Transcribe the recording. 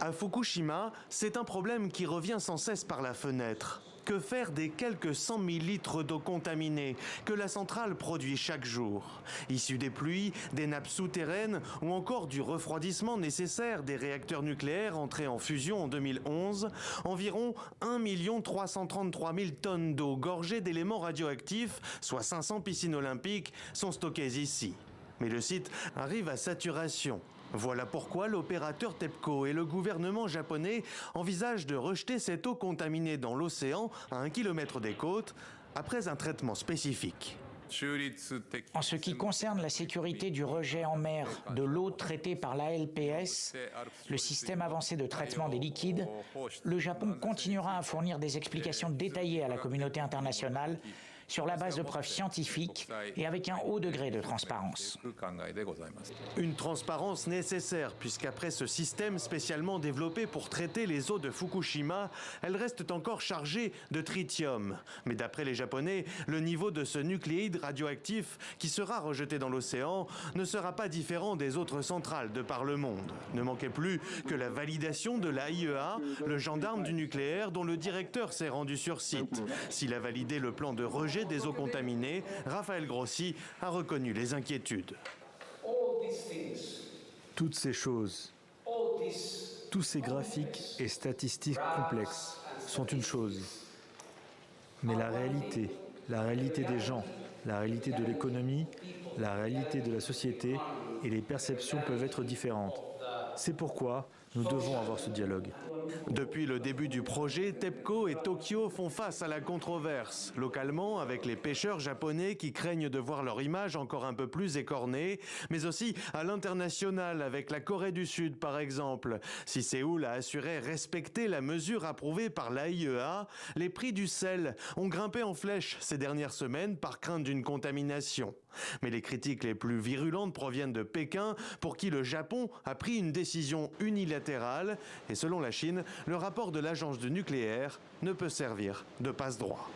À Fukushima, c'est un problème qui revient sans cesse par la fenêtre. Que faire des quelques 100 000 litres d'eau contaminée que la centrale produit chaque jour? Issus des pluies, des nappes souterraines ou encore du refroidissement nécessaire des réacteurs nucléaires entrés en fusion en 2011, environ 1 333 000 tonnes d'eau gorgée d'éléments radioactifs, soit 500 piscines olympiques, sont stockées ici. Mais le site arrive à saturation. Voilà pourquoi l'opérateur TEPCO et le gouvernement japonais envisagent de rejeter cette eau contaminée dans l'océan à 1 kilomètre des côtes après un traitement spécifique. En ce qui concerne la sécurité du rejet en mer de l'eau traitée par l'ALPS, le système avancé de traitement des liquides, le Japon continuera à fournir des explications détaillées à la communauté internationale sur la base de preuves scientifiques et avec un haut degré de transparence. Une transparence nécessaire, puisqu'après ce système spécialement développé pour traiter les eaux de Fukushima, elles restent encore chargées de tritium. Mais d'après les Japonais, le niveau de ce nucléide radioactif qui sera rejeté dans l'océan ne sera pas différent des autres centrales de par le monde. Ne manquait plus que la validation de l'AIEA, le gendarme du nucléaire dont le directeur s'est rendu sur site. S'il a validé le plan de rejet des eaux contaminées, Raphaël Grossi a reconnu les inquiétudes. Toutes ces choses, tous ces graphiques et statistiques complexes sont une chose. Mais la réalité des gens, la réalité de l'économie, la réalité de la société et les perceptions peuvent être différentes. C'est pourquoi nous devons avoir ce dialogue. Depuis le début du projet, TEPCO et Tokyo font face à la controverse. Localement, avec les pêcheurs japonais qui craignent de voir leur image encore un peu plus écornée, mais aussi à l'international, avec la Corée du Sud par exemple. Si Séoul a assuré respecter la mesure approuvée par l'AIEA, les prix du sel ont grimpé en flèche ces dernières semaines par crainte d'une contamination. Mais les critiques les plus virulentes proviennent de Pékin, pour qui le Japon a pris une décision unilatérale. Et selon la Chine, le rapport de l'agence du nucléaire ne peut servir de passe-droit.